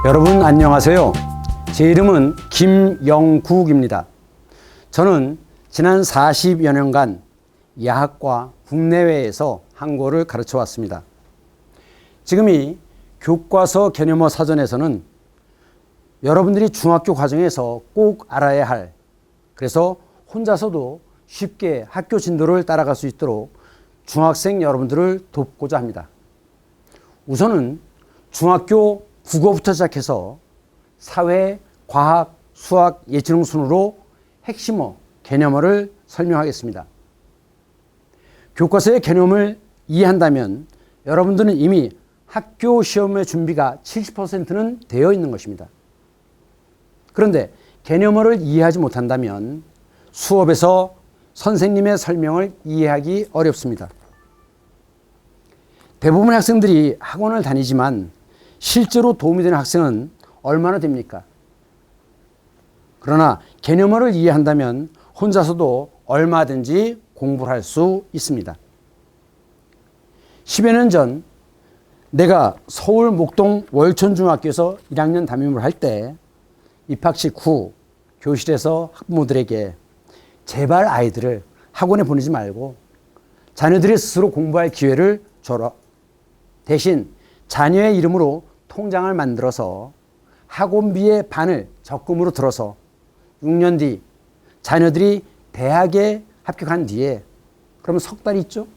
여러분 안녕하세요. 제 이름은 김영국입니다. 저는 지난 40여 년간 야학과 국내외에서 한국어를 가르쳐 왔습니다. 지금 이 교과서 개념어 사전에서는 여러분들이 중학교 과정에서 꼭 알아야 할, 그래서 혼자서도 쉽게 학교 진도를 따라갈 수 있도록 중학생 여러분들을 돕고자 합니다. 우선은 중학교 국어부터 시작해서 사회, 과학, 수학, 예체능 순으로 핵심어, 개념어를 설명하겠습니다. 교과서의 개념을 이해한다면 여러분들은 이미 학교 시험의 준비가 70%는 되어 있는 것입니다. 그런데 개념어를 이해하지 못한다면 수업에서 선생님의 설명을 이해하기 어렵습니다. 대부분의 학생들이 학원을 다니지만 실제로 도움이 되는 학생은 얼마나 됩니까? 그러나 개념어를 이해한다면 혼자서도 얼마든지 공부를 할 수 있습니다. 10여 년 전 내가 서울 목동 월천중학교에서 1학년 담임을 할 때 입학식 후 교실에서 학부모들에게 제발 아이들을 학원에 보내지 말고 자녀들이 스스로 공부할 기회를 줘라. 대신 자녀의 이름으로 통장을 만들어서 학원비의 반을 적금으로 들어서 6년 뒤 자녀들이 대학에 합격한 뒤에 그러면 석 달 있죠?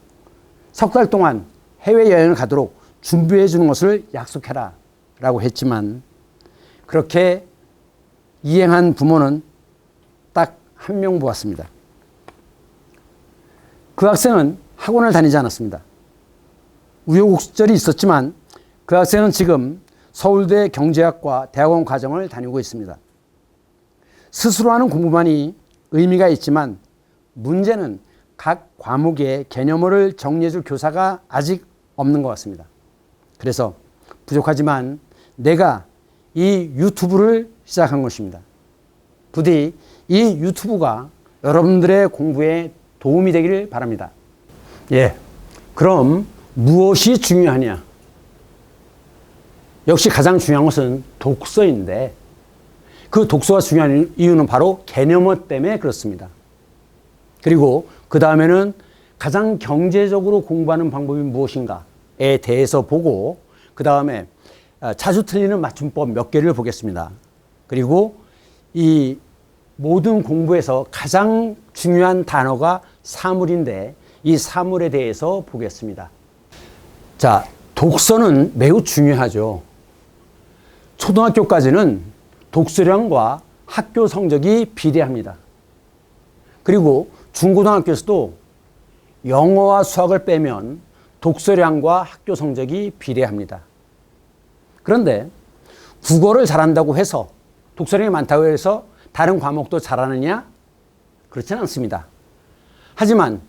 석 달 동안 해외여행을 가도록 준비해 주는 것을 약속해라 라고 했지만 그렇게 이행한 부모는 딱 한 명 보았습니다. 그 학생은 학원을 다니지 않았습니다. 우여곡절이 있었지만 그 학생은 지금 서울대 경제학과 대학원 과정을 다니고 있습니다. 스스로 하는 공부만이 의미가 있지만 문제는 각 과목의 개념어를 정리해줄 교사가 아직 없는 것 같습니다. 그래서 부족하지만 내가 이 유튜브를 시작한 것입니다. 부디 이 유튜브가 여러분들의 공부에 도움이 되기를 바랍니다. 그럼 무엇이 중요하냐? 역시 가장 중요한 것은 독서인데 그 독서가 중요한 이유는 바로 개념어 때문에 그렇습니다. 그리고 그 다음에는 가장 경제적으로 공부하는 방법이 무엇인가에 대해서 보고 그 다음에 자주 틀리는 맞춤법 몇 개를 보겠습니다. 그리고 이 모든 공부에서 가장 중요한 단어가 사물인데 이 사물에 대해서 보겠습니다. 자, 독서는 매우 중요하죠. 초등학교까지는 독서량과 학교 성적이 비례합니다. 그리고 중고등학교에서도 영어와 수학을 빼면 독서량과 학교 성적이 비례합니다. 그런데 국어를 잘한다고 해서 독서량이 많다고 해서 다른 과목도 잘하느냐? 그렇지는 않습니다. 하지만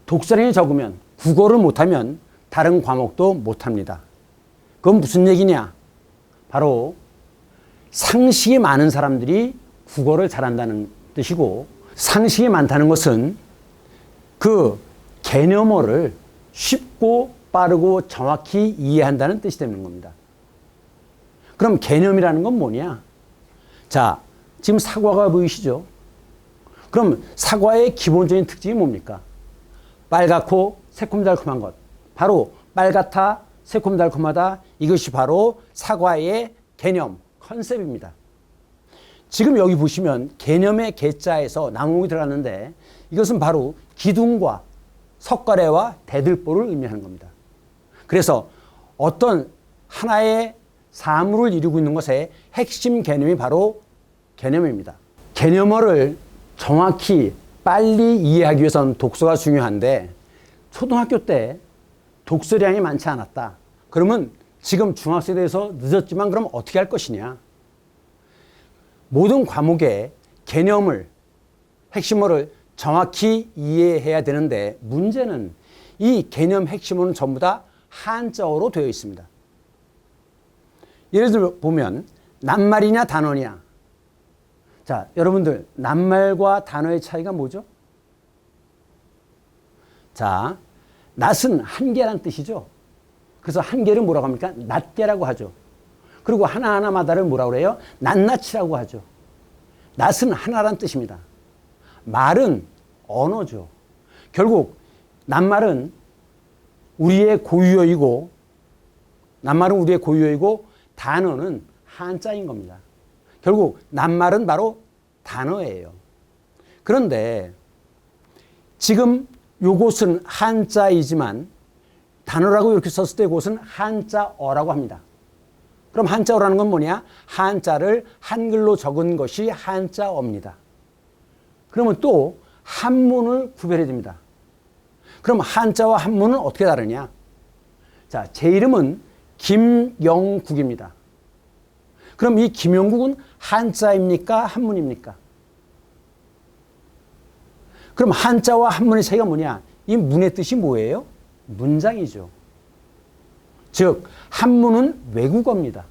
독서량이 적으면 국어를 못하면 다른 과목도 못합니다. 그건 무슨 얘기냐? 바로 상식이 많은 사람들이 국어를 잘한다는 뜻이고 상식이 많다는 것은 그 개념어를 쉽고 빠르고 정확히 이해한다는 뜻이 되는 겁니다. 그럼 개념이라는 건 뭐냐? 자, 지금 사과가 보이시죠? 그럼 사과의 기본적인 특징이 뭡니까? 빨갛고 새콤달콤한 것. 바로 빨갛다, 새콤달콤하다. 이것이 바로 사과의 개념, 컨셉입니다. 지금 여기 보시면 개념의 개자에서 낭몽이 들어갔는데 이것은 바로 기둥과 석가래와 대들보를 의미하는 겁니다. 그래서 어떤 하나의 사물을 이루고 있는 것의 핵심 개념이 바로 개념입니다. 개념어를 정확히 빨리 이해하기 위해서는 독서가 중요한데 초등학교 때 독서량이 많지 않았다. 그러면 지금 중학생에 대해서 늦었지만 그럼 어떻게 할 것이냐? 모든 과목의 개념을, 핵심어를 정확히 이해해야 되는데 문제는 이 개념 핵심어는 전부 다 한자어로 되어 있습니다. 예를 들어 보면 낱말이냐 단어냐. 자, 여러분들 낱말과 단어의 차이가 뭐죠? 자, 낫은 한계란 뜻이죠. 그래서 한계를 뭐라고 합니까? 낱개라고 하죠. 그리고 하나하나마다를 뭐라고 그래요? 낱낱이라고 하죠. 낱은 하나란 뜻입니다. 말은 언어죠. 결국 낱말은 우리의 고유어이고 단어는 한자인 겁니다. 결국 낱말은 바로 단어예요. 그런데 지금 요것은 한자이지만 단어라고 이렇게 썼을 때 이것은 한자어라고 합니다. 그럼 한자어라는 건 뭐냐? 한자를 한글로 적은 것이 한자어입니다. 그러면 또 한문을 구별해야 됩니다. 그럼 한자와 한문은 어떻게 다르냐? 자, 제 이름은 김영국입니다. 그럼 이 김영국은 한자입니까? 한문입니까? 그럼 한자와 한문의 차이가 뭐냐? 이 문의 뜻이 뭐예요? 문장이죠. 즉 한문은 외국어입니다.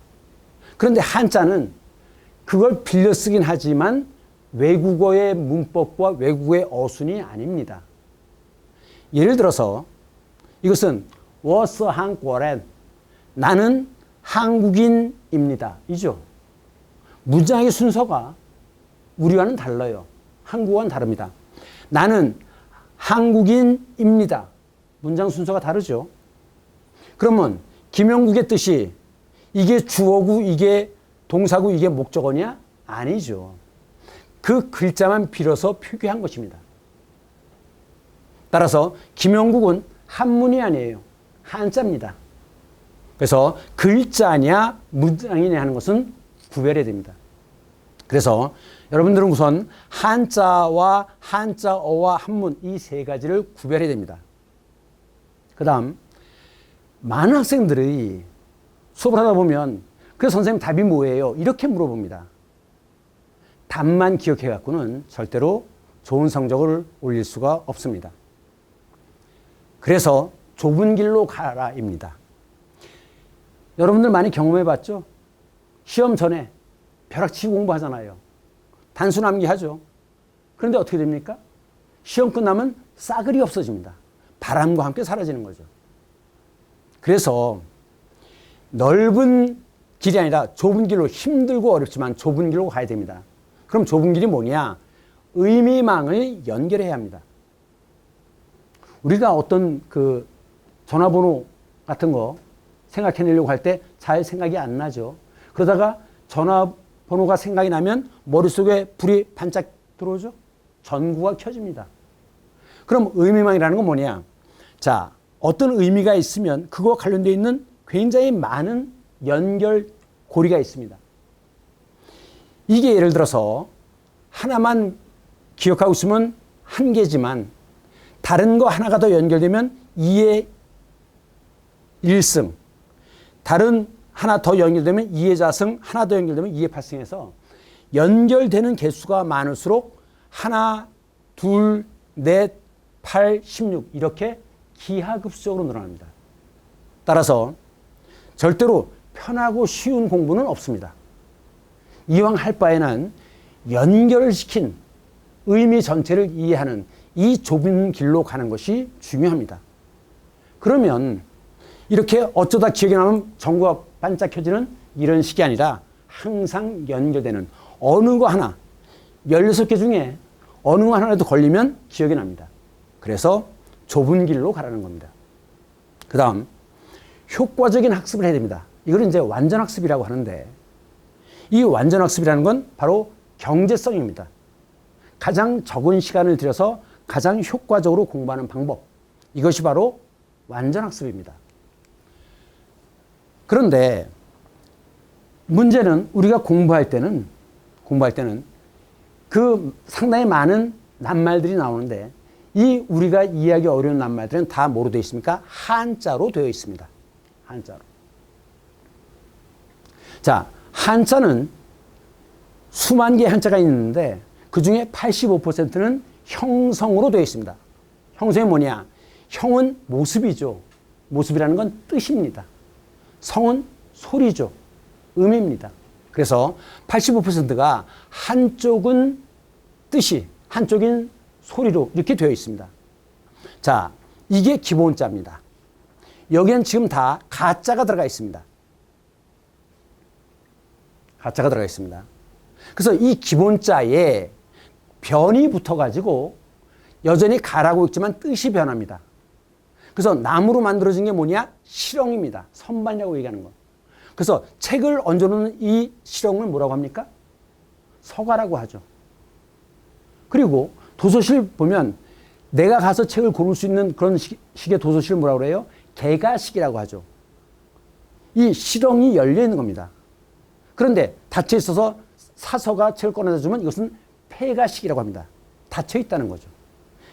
그런데 한자는 그걸 빌려 쓰긴 하지만 외국어의 문법과 외국어의 어순이 아닙니다. 예를 들어서 이것은 我是韩国人 나는 한국인입니다. 이죠. 문장의 순서가 우리와는 달라요. 한국어와는 다릅니다. 나는 한국인입니다. 문장 순서가 다르죠. 그러면 김영국의 뜻이 이게 주어고 이게 동사고 이게 목적어냐? 아니죠. 그 글자만 빌어서 표기한 것입니다. 따라서 김영국은 한문이 아니에요. 한자입니다. 그래서 글자냐 문장이냐 하는 것은 구별해야 됩니다. 그래서 여러분들은 우선 한자와 한자어와 한문 이 세 가지를 구별해야 됩니다. 그 다음 많은 학생들이 수업을 하다 보면 그래서 선생님 답이 뭐예요? 이렇게 물어봅니다. 답만 기억해 갖고는 절대로 좋은 성적을 올릴 수가 없습니다. 그래서 좁은 길로 가라입니다. 여러분들 많이 경험해 봤죠? 시험 전에 벼락치기 공부하잖아요. 단수 암기하죠. 그런데 어떻게 됩니까? 시험 끝나면 싸그리 없어집니다. 바람과 함께 사라지는 거죠. 그래서 넓은 길이 아니라 좁은 길로 힘들고 어렵지만 좁은 길로 가야 됩니다. 그럼 좁은 길이 뭐냐? 의미망을 연결해야 합니다. 우리가 어떤 그 전화번호 같은 거 생각해내려고 할 때 잘 생각이 안 나죠. 그러다가 전화번호가 생각이 나면 머릿속에 불이 반짝 들어오죠. 전구가 켜집니다. 그럼 의미망이라는 건 뭐냐? 자, 어떤 의미가 있으면 그거와 관련되어 있는 굉장히 많은 연결고리가 있습니다. 이게 예를 들어서 하나만 기억하고 있으면 한 개지만 다른 거 하나가 더 연결되면 2의 1승, 다른 하나 더 연결되면 2의 자승, 하나 더 연결되면 2의 8승해서 연결되는 개수가 많을수록 하나, 둘, 넷, 8, 16 이렇게 기하급수적으로 늘어납니다. 따라서 절대로 편하고 쉬운 공부는 없습니다. 이왕 할 바에는 연결을 시킨 의미 전체를 이해하는 이 좁은 길로 가는 것이 중요합니다. 그러면 이렇게 어쩌다 기억이 나면 전구가 반짝 켜지는 이런 식이 아니라 항상 연결되는 어느 거 하나 16개 중에 어느 거 하나라도 걸리면 기억이 납니다. 그래서 좁은 길로 가라는 겁니다. 그 다음 효과적인 학습을 해야 됩니다. 이걸 이제 완전학습이라고 하는데 이 완전학습이라는 건 바로 경제성입니다. 가장 적은 시간을 들여서 가장 효과적으로 공부하는 방법. 이것이 바로 완전학습입니다. 그런데 문제는 우리가 공부할 때는 그 상당히 많은 낱말들이 나오는데 이 우리가 이해하기 어려운 낱말들은 다 뭐로 되어 있습니까? 한자로 되어 있습니다. 한자로. 자, 한자는 수만 개의 한자가 있는데 그 중에 85%는 형성으로 되어 있습니다. 형성이 뭐냐? 형은 모습이죠. 모습이라는 건 뜻입니다. 성은 소리죠. 음입니다. 그래서 85%가 한쪽은 뜻이, 한쪽인 소리로 이렇게 되어 있습니다. 자, 이게 기본자입니다. 여기는 지금 다 가자가 들어가 있습니다. 가짜가 들어가 있습니다. 그래서 이 기본자에 변이 붙어가지고 여전히 가라고 있지만 뜻이 변합니다. 그래서 나무로 만들어진 게 뭐냐? 실형입니다. 선반이라고 얘기하는 거. 그래서 책을 얹어놓는 이 실형을 뭐라고 합니까? 서가라고 하죠. 그리고 도서실 보면 내가 가서 책을 고를 수 있는 그런 식의 도서실을 뭐라고 그래요? 개가식이라고 하죠. 이 실형이 열려 있는 겁니다. 그런데 닫혀 있어서 사서가 책을 꺼내다 주면 이것은 폐가식이라고 합니다. 닫혀 있다는 거죠.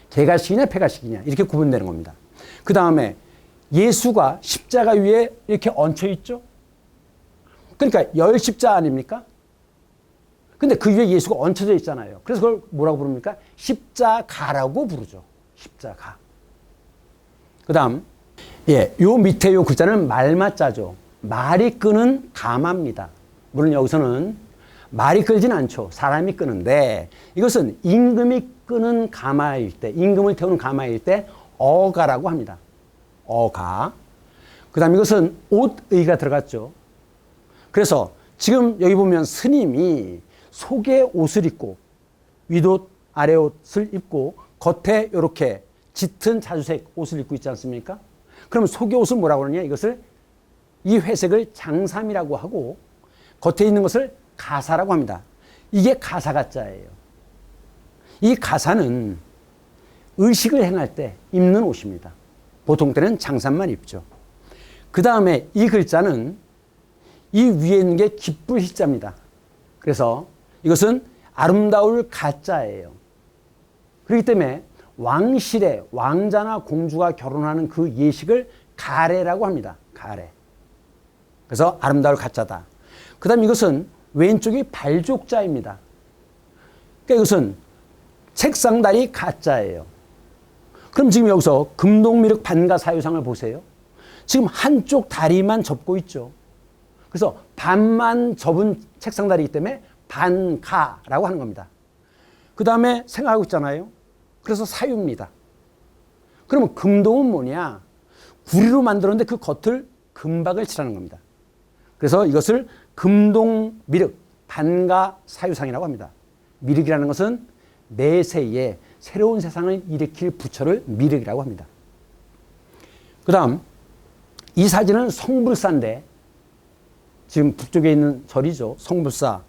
개가식이냐 폐가식이냐 이렇게 구분되는 겁니다. 그 다음에 예수가 십자가 위에 이렇게 얹혀 있죠. 그러니까 열십자 아닙니까? 근데 그 위에 예수가 얹혀져 있잖아요. 그래서 그걸 뭐라고 부릅니까? 십자가라고 부르죠. 십자가. 그 다음, 요 밑에 요 글자는 말마자죠. 말이 끄는 가마입니다. 물론 여기서는 말이 끌진 않죠. 사람이 끄는데 이것은 임금이 끄는 가마일 때, 임금을 태우는 가마일 때 어가라고 합니다. 어가. 그 다음 이것은 옷의가 들어갔죠. 그래서 지금 여기 보면 스님이 속에 옷을 입고 윗옷 아래옷을 입고 겉에 이렇게 짙은 자주색 옷을 입고 있지 않습니까? 그럼 속의 옷은 뭐라고 그러냐? 이것을 이 회색을 장삼이라고 하고 겉에 있는 것을 가사라고 합니다. 이게 가사가짜예요. 이 가사는 의식을 행할 때 입는 옷입니다. 보통 때는 장삼만 입죠. 그 다음에 이 글자는 이 위에 있는 게 기쁠 희자입니다. 그래서 이것은 아름다울 가짜예요. 그렇기 때문에 왕실에 왕자나 공주가 결혼하는 그 예식을 가례라고 합니다. 가례. 그래서 아름다울 가짜다. 그 다음 이것은 왼쪽이 발족자입니다. 그러니까 이것은 책상다리 가짜예요. 그럼 지금 여기서 금동미륵 반가 사유상을 보세요. 지금 한쪽 다리만 접고 있죠. 그래서 반만 접은 책상다리이기 때문에 반가라고 하는 겁니다. 그 다음에 생각하고 있잖아요. 그래서 사유입니다. 그러면 금동은 뭐냐? 구리로 만들었는데 그 겉을 금박을 칠하는 겁니다. 그래서 이것을 금동미륵 반가 사유상이라고 합니다. 미륵이라는 것은 내세에 새로운 세상을 일으킬 부처를 미륵이라고 합니다. 그 다음 이 사진은 성불사인데 지금 북쪽에 있는 절이죠. 성불사.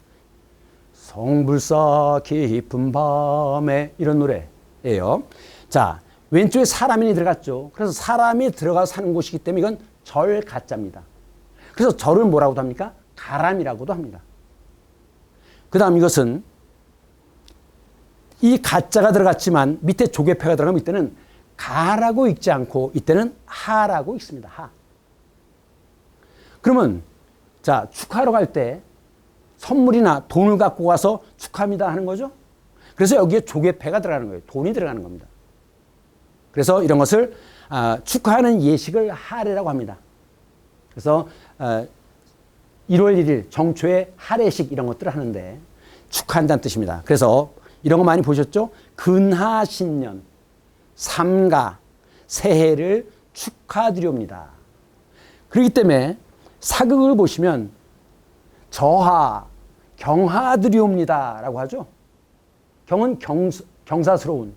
성불사 깊은 밤에 이런 노래예요. 자, 왼쪽에 사람이 들어갔죠. 그래서 사람이 들어가서 사는 곳이기 때문에 이건 절 가짜입니다. 그래서 절을 뭐라고도 합니까? 가람이라고도 합니다. 그 다음 이것은 이 가짜가 들어갔지만 밑에 조개패가 들어가면 이때는 가라고 읽지 않고 이때는 하라고 읽습니다. 하. 그러면 자, 축하하러 갈 때 선물이나 돈을 갖고 가서 축하합니다 하는 거죠. 그래서 여기에 조개패가 들어가는 거예요. 돈이 들어가는 겁니다. 그래서 이런 것을 축하하는 예식을 하례라고 합니다. 그래서 1월 1일 정초에 하례식 이런 것들을 하는데 축하한다는 뜻입니다. 그래서 이런 거 많이 보셨죠? 근하신년, 삼가, 새해를 축하드리옵니다. 그렇기 때문에 사극을 보시면 저하, 경하드리옵니다 라고 하죠. 경은 경사스러운,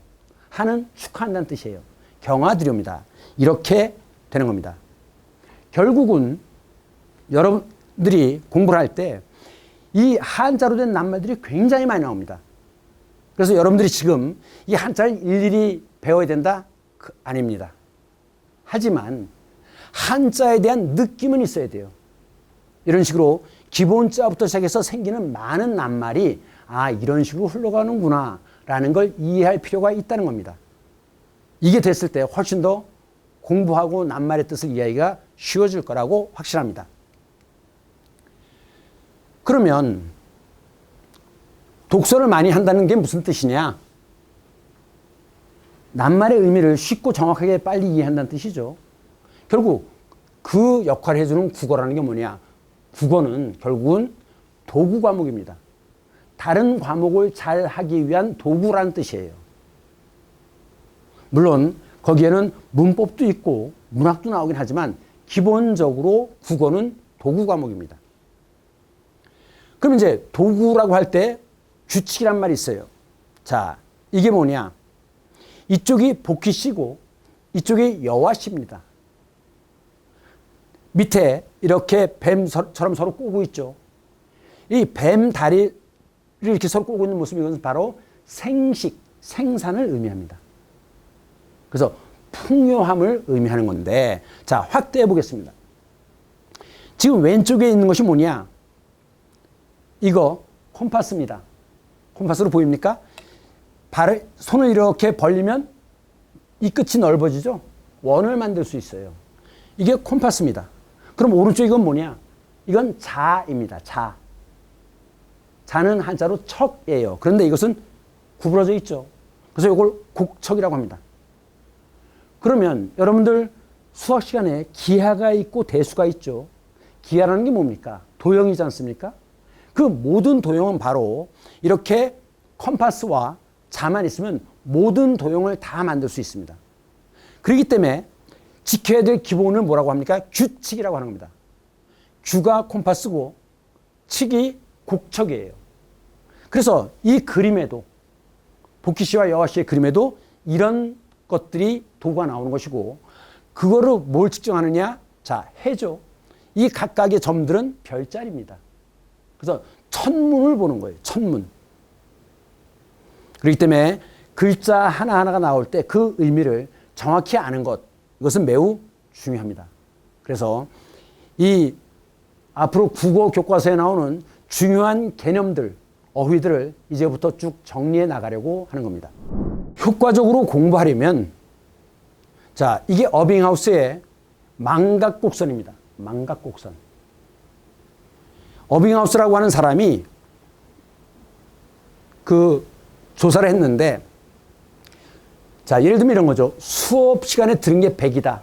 하는 축하한다는 뜻이에요. 경하드리옵니다. 이렇게 되는 겁니다. 결국은 여러분들이 공부를 할 때 이 한자로 된 낱말들이 굉장히 많이 나옵니다. 그래서 여러분들이 지금 이 한자를 일일이 배워야 된다? 아닙니다. 하지만 한자에 대한 느낌은 있어야 돼요. 이런 식으로 기본자부터 시작해서 생기는 많은 낱말이 이런 식으로 흘러가는구나 라는 걸 이해할 필요가 있다는 겁니다. 이게 됐을 때 훨씬 더 공부하고 낱말의 뜻을 이해하기가 쉬워질 거라고 확실합니다. 그러면 독서를 많이 한다는 게 무슨 뜻이냐? 낱말의 의미를 쉽고 정확하게 빨리 이해한다는 뜻이죠. 결국 그 역할을 해주는 국어라는 게 뭐냐? 국어는 결국은 도구 과목입니다. 다른 과목을 잘 하기 위한 도구라는 뜻이에요. 물론 거기에는 문법도 있고 문학도 나오긴 하지만 기본적으로 국어는 도구 과목입니다. 그럼 이제 도구라고 할 때 규칙이란 말이 있어요. 자, 이게 뭐냐? 이쪽이 복희 씨고 이쪽이 여화 씨입니다. 밑에 이렇게 뱀처럼 서로 꼬고 있죠. 이 뱀 다리를 이렇게 서로 꼬고 있는 모습이 이것은 바로 생식, 생산을 의미합니다. 그래서 풍요함을 의미하는 건데, 자, 확대해 보겠습니다. 지금 왼쪽에 있는 것이 뭐냐? 이거 콤파스입니다. 콤파스로 보입니까? 손을 이렇게 벌리면 이 끝이 넓어지죠? 원을 만들 수 있어요. 이게 콤파스입니다. 그럼 오른쪽 이건 뭐냐? 이건 자입니다. 자. 자는 한자로 척이에요. 그런데 이것은 구부러져 있죠. 그래서 이걸 곡척이라고 합니다. 그러면 여러분들 수학 시간에 기하가 있고 대수가 있죠. 기하라는 게 뭡니까? 도형이지 않습니까? 그 모든 도형은 바로 이렇게 컴파스와 자만 있으면 모든 도형을 다 만들 수 있습니다. 그렇기 때문에 지켜야 될 기본을 뭐라고 합니까? 규칙이라고 하는 겁니다. 규가 콤파스고 칙이 곡척이에요. 그래서 이 그림에도 복희 씨와 여화 씨의 그림에도 이런 것들이 도구가 나오는 것이고, 그거를 뭘 측정하느냐? 자, 해죠. 이 각각의 점들은 별자리입니다. 그래서 천문을 보는 거예요. 천문. 그렇기 때문에 글자 하나하나가 나올 때 그 의미를 정확히 아는 것, 이것은 매우 중요합니다. 그래서 이 앞으로 국어 교과서에 나오는 중요한 개념들, 어휘들을 이제부터 쭉 정리해 나가려고 하는 겁니다. 효과적으로 공부하려면, 자, 이게 어빙하우스의 망각곡선입니다. 망각곡선. 어빙하우스라고 하는 사람이 그 조사를 했는데, 자, 예를 들면 이런 거죠. 수업 시간에 들은 게 100이다.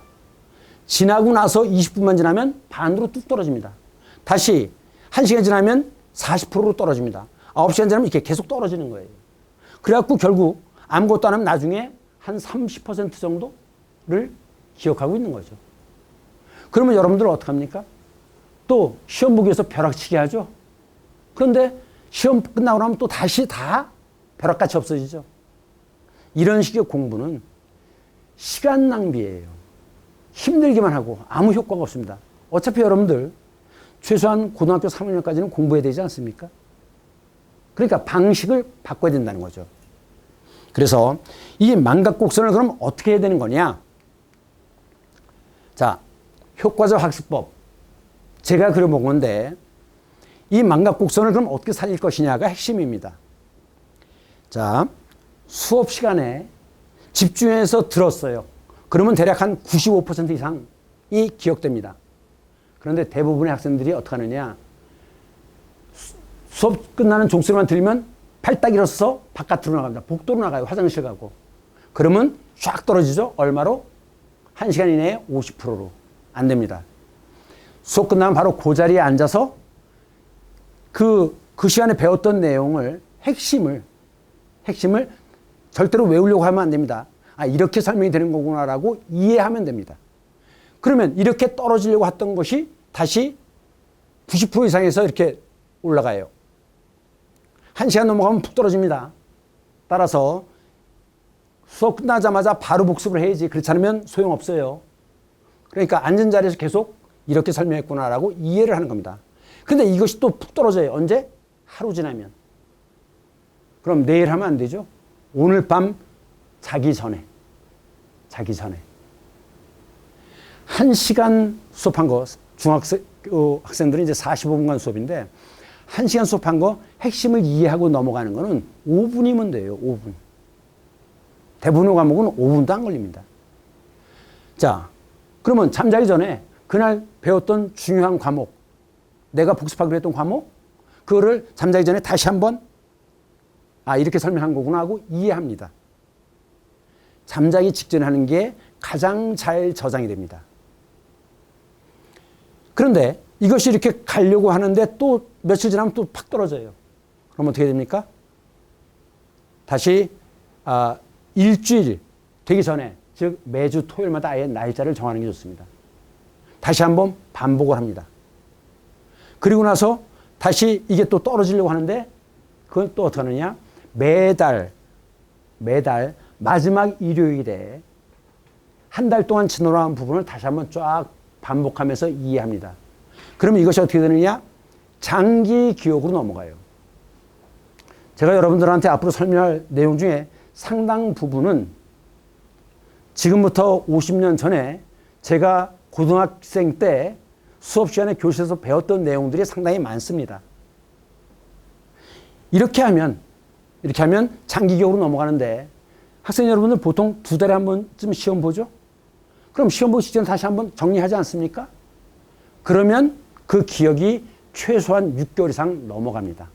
지나고 나서 20분만 지나면 반으로 뚝 떨어집니다. 다시 1시간 지나면 40%로 떨어집니다. 9시간 지나면 이렇게 계속 떨어지는 거예요. 그래갖고 결국 아무것도 안 하면 나중에 한 30% 정도를 기억하고 있는 거죠. 그러면 여러분들은 어떡합니까? 또 시험 보기 위해서 벼락치기 하죠. 그런데 시험 끝나고 나면 또 다시 다 벼락같이 없어지죠. 이런 식의 공부는 시간 낭비예요. 힘들기만 하고 아무 효과가 없습니다. 어차피 여러분들 최소한 고등학교 3학년까지는 공부해야 되지 않습니까? 그러니까 방식을 바꿔야 된다는 거죠. 그래서 이 망각곡선을 그럼 어떻게 해야 되는 거냐? 자, 효과적 학습법. 제가 그려본 건데, 이 망각곡선을 그럼 어떻게 살릴 것이냐가 핵심입니다. 자, 수업 시간에 집중해서 들었어요. 그러면 대략 한 95% 이상이 기억됩니다. 그런데 대부분의 학생들이 어떻게 하느냐? 수업 끝나는 종소리만 들리면 팔딱 일어서서 바깥으로 나갑니다. 복도로 나가요. 화장실 가고. 그러면 쫙 떨어지죠. 얼마로? 1시간 이내에 50%로. 안 됩니다. 수업 끝나면 바로 그 자리에 앉아서 그 시간에 배웠던 내용을 핵심을 절대로 외우려고 하면 안 됩니다. 아, 이렇게 설명이 되는 거구나라고 이해하면 됩니다. 그러면 이렇게 떨어지려고 했던 것이 다시 90% 이상에서 이렇게 올라가요. 1시간 넘어가면 푹 떨어집니다. 따라서 수업 끝나자마자 바로 복습을 해야지. 그렇지 않으면 소용없어요. 그러니까 앉은 자리에서 계속 이렇게 설명했구나라고 이해를 하는 겁니다. 근데 이것이 또 푹 떨어져요. 언제? 하루 지나면. 그럼 내일 하면 안 되죠? 오늘 밤 자기 전에. 1시간 수업한 거, 학생들은 이제 45분간 수업인데, 1시간 수업한 거 핵심을 이해하고 넘어가는 거는 5분이면 돼요. 5분. 대부분의 과목은 5분도 안 걸립니다. 자, 그러면 잠자기 전에 그날 배웠던 중요한 과목, 내가 복습하기로 했던 과목, 그거를 잠자기 전에 다시 한번 이렇게 설명한 거구나 하고 이해합니다. 잠자기 직전에 하는 게 가장 잘 저장이 됩니다. 그런데 이것이 이렇게 가려고 하는데 또 며칠 지나면 또 팍 떨어져요. 그럼 어떻게 됩니까? 다시 일주일 되기 전에, 즉 매주 토요일마다 아예 날짜를 정하는 게 좋습니다. 다시 한번 반복을 합니다. 그리고 나서 다시 이게 또 떨어지려고 하는데 그건 또 어떻게 하느냐? 매달 마지막 일요일에 한 달 동안 지나간 부분을 다시 한번 쫙 반복하면서 이해합니다. 그러면 이것이 어떻게 되느냐? 장기 기억으로 넘어가요. 제가 여러분들한테 앞으로 설명할 내용 중에 상당 부분은 지금부터 50년 전에 제가 고등학생 때 수업 시간에 교실에서 배웠던 내용들이 상당히 많습니다. 이렇게 하면 장기 기억으로 넘어가는데 학생 여러분들 보통 2달에 한 번쯤 시험 보죠? 그럼 시험 보기 직전에 다시 한번 정리하지 않습니까? 그러면 그 기억이 최소한 6개월 이상 넘어갑니다.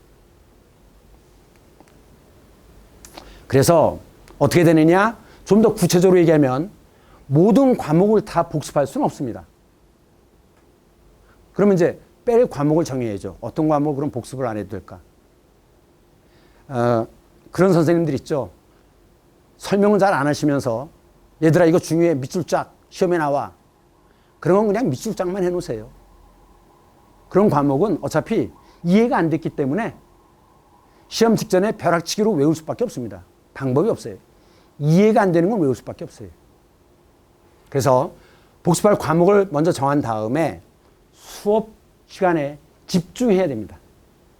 그래서 어떻게 되느냐? 좀 더 구체적으로 얘기하면 모든 과목을 다 복습할 수는 없습니다. 그러면 이제 뺄 과목을 정해야죠. 어떤 과목을 그럼 복습을 안 해도 될까? 그런 선생님들 있죠. 설명을 잘 안 하시면서 얘들아 이거 중요해 밑줄 쫙 시험에 나와. 그런 건 그냥 밑줄 쫙만 해놓으세요. 그런 과목은 어차피 이해가 안 됐기 때문에 시험 직전에 벼락치기로 외울 수밖에 없습니다. 방법이 없어요. 이해가 안 되는 건 외울 수밖에 없어요. 그래서 복습할 과목을 먼저 정한 다음에 수업 시간에 집중해야 됩니다.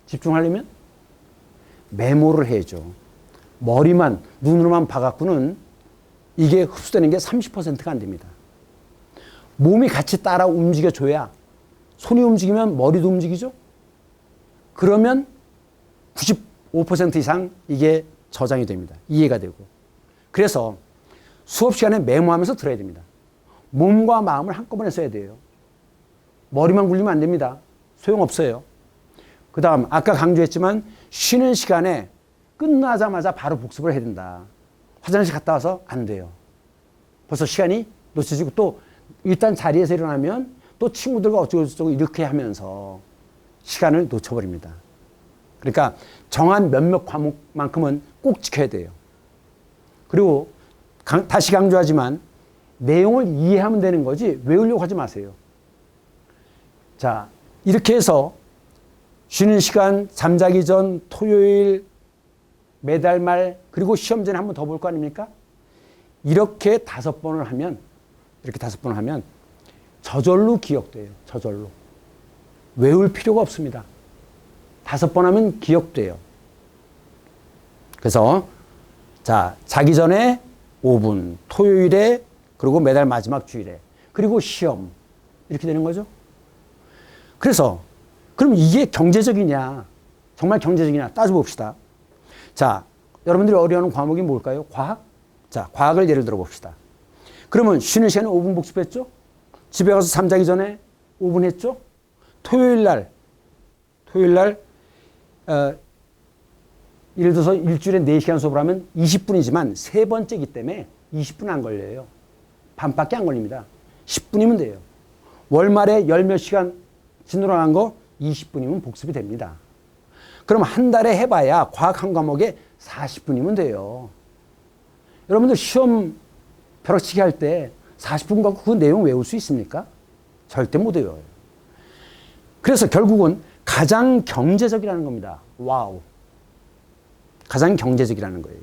집중하려면 메모를 해야죠. 머리만 눈으로만 봐갖고는 이게 흡수되는 게 30%가 안 됩니다. 몸이 같이 따라 움직여줘야 손이 움직이면 머리도 움직이죠. 그러면 95% 이상 이게 저장이 됩니다. 이해가 되고. 그래서 수업 시간에 메모하면서 들어야 됩니다. 몸과 마음을 한꺼번에 써야 돼요. 머리만 굴리면 안 됩니다. 소용없어요. 그 다음 아까 강조했지만 쉬는 시간에 끝나자마자 바로 복습을 해야 된다. 화장실 갔다 와서 안 돼요. 벌써 시간이 놓쳐지고 또 일단 자리에서 일어나면 또 친구들과 어쩌고저쩌고 이렇게 하면서 시간을 놓쳐버립니다. 그러니까 정한 몇몇 과목만큼은 꼭 지켜야 돼요. 그리고 다시 강조하지만 내용을 이해하면 되는 거지 외우려고 하지 마세요. 자, 이렇게 해서 쉬는 시간, 잠자기 전, 토요일, 매달 말, 그리고 시험 전에 한 번 더 볼 거 아닙니까? 이렇게 5번을 하면 저절로 기억돼요. 저절로. 외울 필요가 없습니다. 5번 하면 기억돼요. 그래서 자, 자기 전에 5분, 토요일에, 그리고 매달 마지막 주일에, 그리고 시험. 이렇게 되는 거죠. 그래서 그럼 이게 경제적이냐? 정말 경제적이냐? 따져봅시다. 자, 여러분들이 어려워하는 과목이 뭘까요? 과학? 자, 과학을 예를 들어 봅시다. 그러면 쉬는 시간에 5분 복습했죠? 집에 가서 잠자기 전에 5분 했죠? 토요일 날, 예를 들어서 일주일에 4시간 수업을 하면 20분이지만 세 번째이기 때문에 20분 안 걸려요. 반밖에 안 걸립니다. 10분이면 돼요. 월말에 열 몇 시간 지나간 거 20분이면 복습이 됩니다. 그럼 한 달에 해봐야 과학 한 과목에 40분이면 돼요. 여러분들 시험 벼락치기 할 때 40분 갖고 그 내용 외울 수 있습니까? 절대 못 외워요. 그래서 결국은 가장 경제적이라는 겁니다. 와우. 가장 경제적이라는 거예요.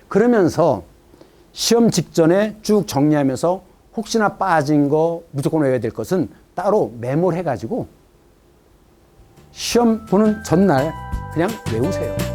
그러면서 시험 직전에 쭉 정리하면서 혹시나 빠진 거 무조건 외워야 될 것은 따로 메모를 해가지고 시험 보는 전날 그냥 외우세요.